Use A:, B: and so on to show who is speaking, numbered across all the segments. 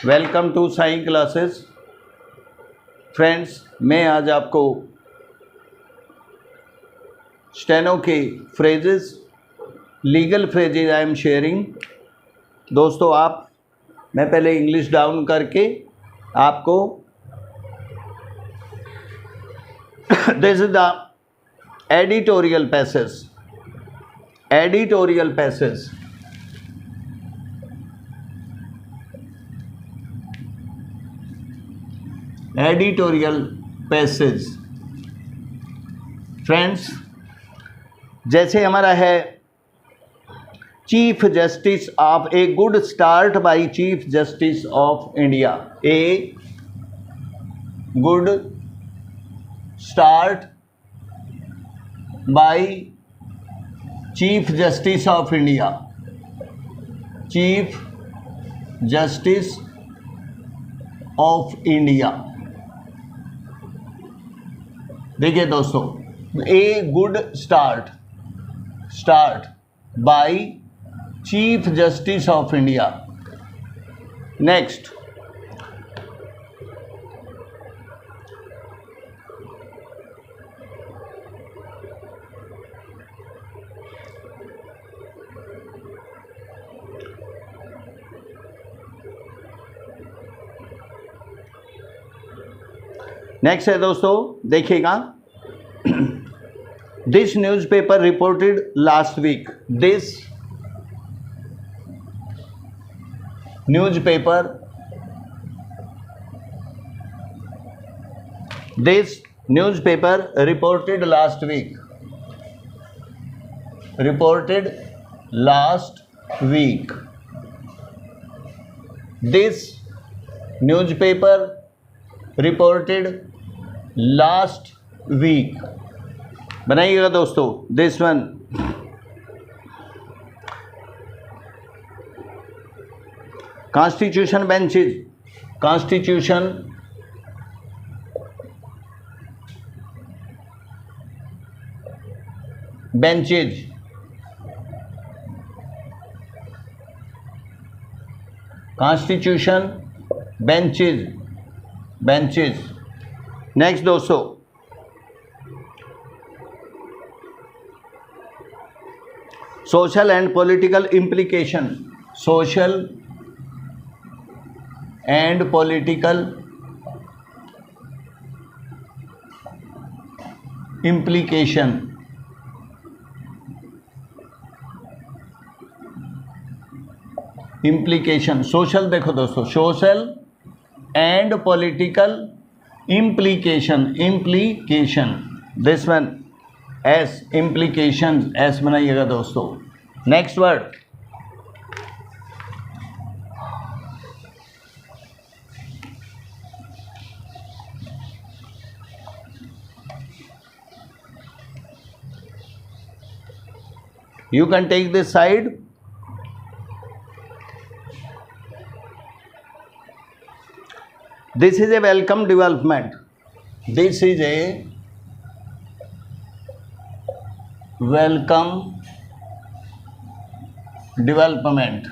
A: Welcome to Sai classes. Friends, मैं आज आपको स्टेनो के phrases, legal phrases I am sharing. दोस्तों, मैं पहले इंग्लिश डाउन करके आपको this is the editorial passage. Editorial passage editorial passage. Friends, जैसे हमारा है chief justice of a good start by chief justice of India. A good start by chief justice of India. Chief justice of India. देखिए दोस्तों, a good start by chief justice of India. Next, next है दोस्तों, देखिएगा। This newspaper reported last week. This newspaper reported last week. Reported last week. This newspaper reported last week. बनाइएगा दोस्तों this one. Constitution benches. Constitution benches. Constitution benches. Next दोस्तों, social and political implication. Social and political implication. Social, देखो दोस्तों, social and political implication. This one S, implication S बनाइएगा दोस्तों। Next word, you can take this side. This is a welcome development. This is a welcome development.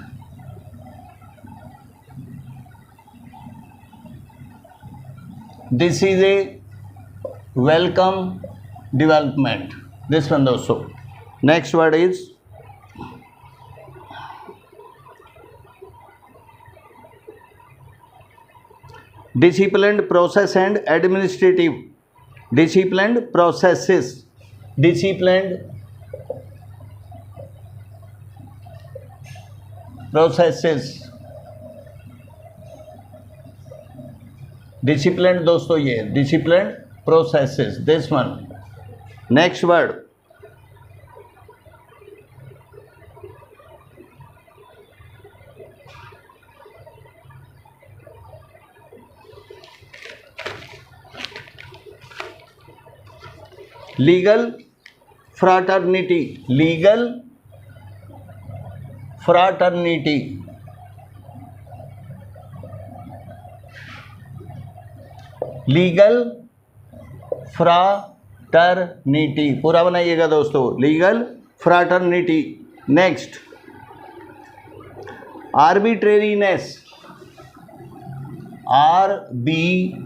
A: This is a welcome development. This one also. Next word is disciplined process and administrative. Disciplined processes. Disciplined processes. Disciplined दोस्तों, ये disciplined processes. This one. Next word, legal fraternity. Legal fraternity. Legal fraternity पूरा बनाइएगा दोस्तों, legal fraternity. Next, arbitrariness. arbitrary,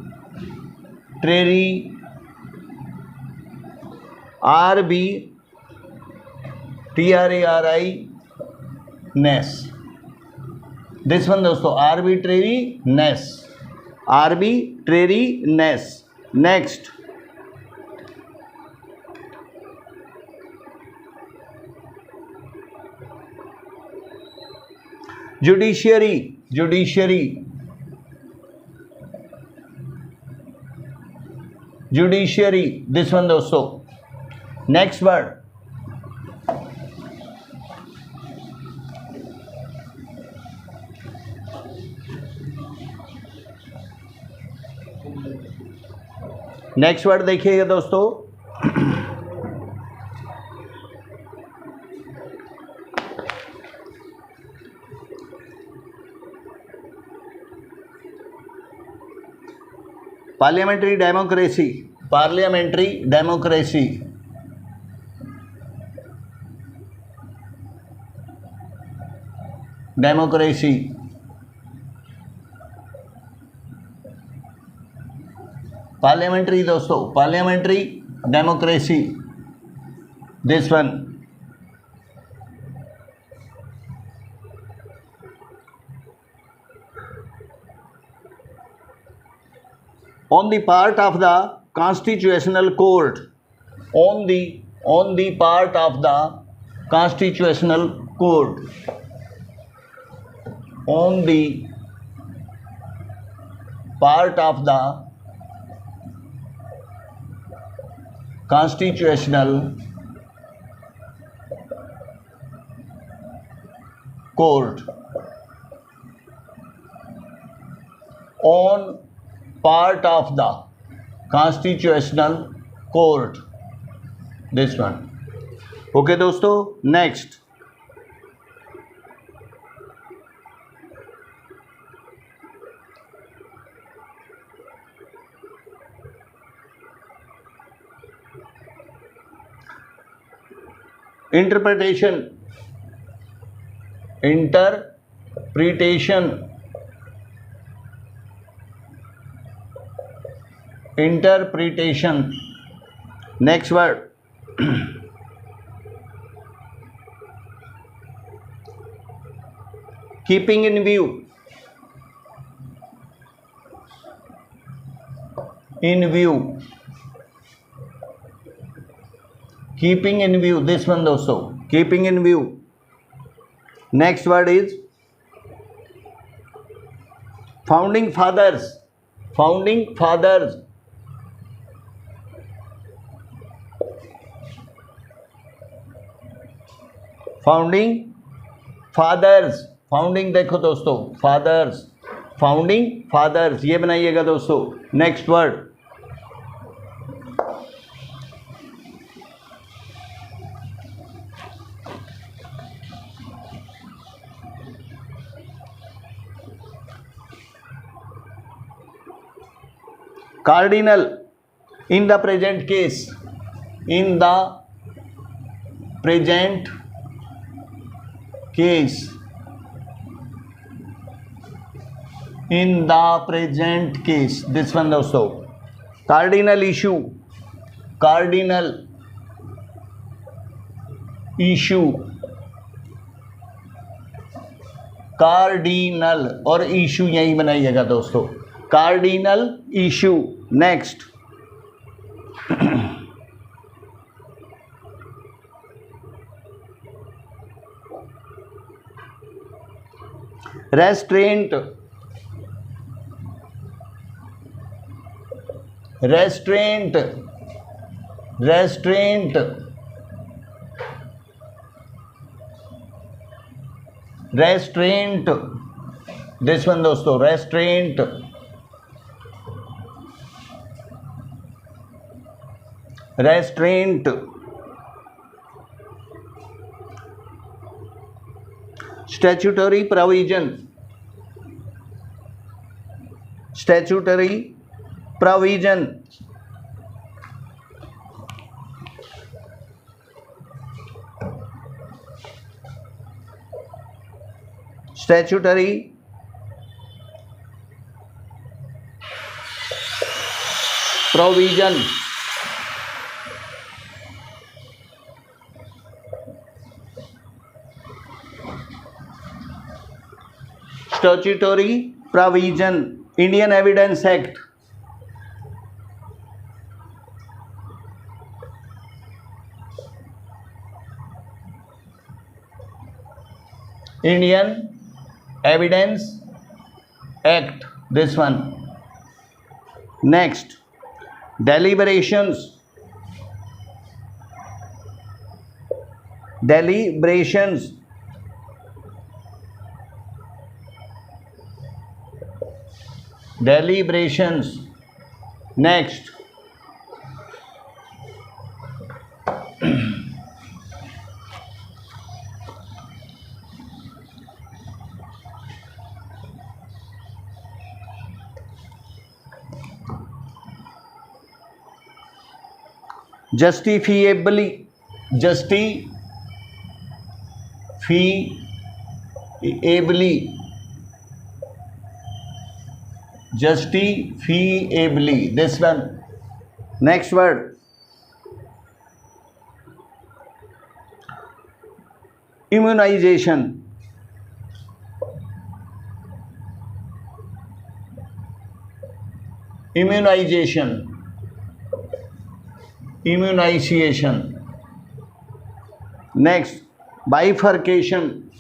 A: arbitrariness. This one दोस्तों arbitrariness, arbitrariness. Next judiciary, judiciary, judiciary. This one दोस्तों. Next word next word देखिएगा दोस्तों. Parliamentary democracy, parliamentary democracy. Democracy. Parliamentary दोस्तों, parliamentary democracy. This one. on the part of the constitutional court, on the part of the constitutional court, on the part of the constitutional court, on part of the constitutional court. This one. Okay दोस्तों. Next interpretation, interpretation, interpretation. Next word keeping in view, in view, keeping in view. This one दोस्तों. Keeping in view. Next word is founding fathers, founding fathers. Founding fathers. Founding देखो दोस्तों, fathers, founding fathers. ये बनाइएगा दोस्तों. Next word cardinal. In the present case, in the present case, in the present case. This one दोस्तों. cardinal issue, cardinal issue, cardinal और issue यही बनाइएगा दोस्तों. cardinal issue. next restraint, restraint, restraint, restraint. This one दोस्तों. restraint, restraint. statutory provision, statutory provision. statutory provision, statutory provision, Indian Evidence Act, Indian Evidence Act, this one. Next, deliberations, deliberations, deliberations. Next, justifiably, justifiably, justifiably, this one. Next word, immunization, immunization, immunization. Next, bifurcation,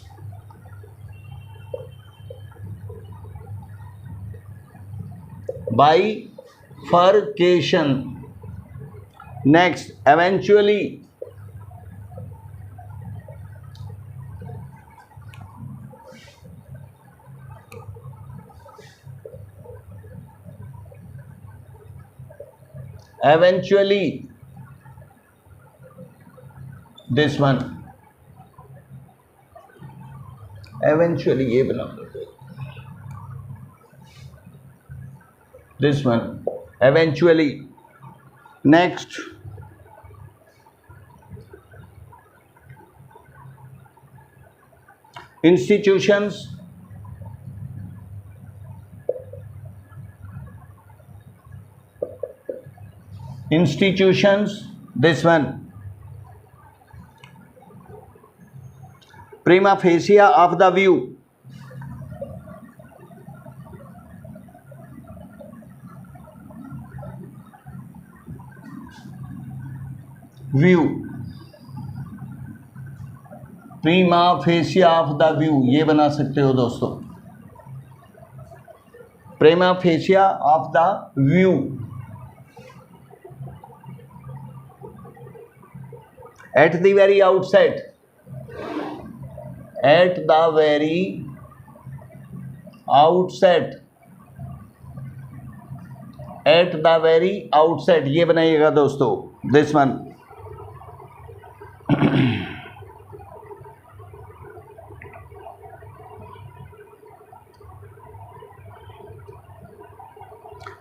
A: bifurcation. Next, eventually, eventually, this one, eventually, ये बना this one, eventually. Next, institutions, institutions, this one. Prima facie of the view, view, prima facie of the view, ये बना सकते हो दोस्तों, prima facie of the view. At the very outset, at the very outset, at the very outset, ये बनाइएगा दोस्तों, this one.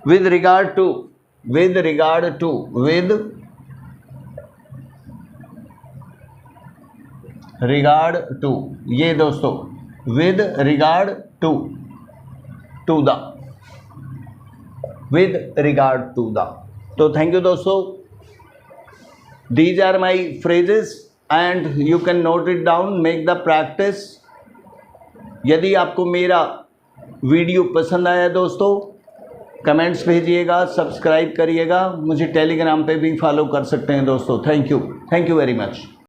A: with regard to, with regard to, with regard to, ये दोस्तों, with regard to the, with regard to the. तो thank you दोस्तों, these are my phrases and you can note it down, make the practice. यदि आपको मेरा video पसंद आया दोस्तों, कमेंट्स भेजिएगा, सब्सक्राइब करिएगा, मुझे टेलीग्राम पे भी फॉलो कर सकते हैं दोस्तों. Thank you very much.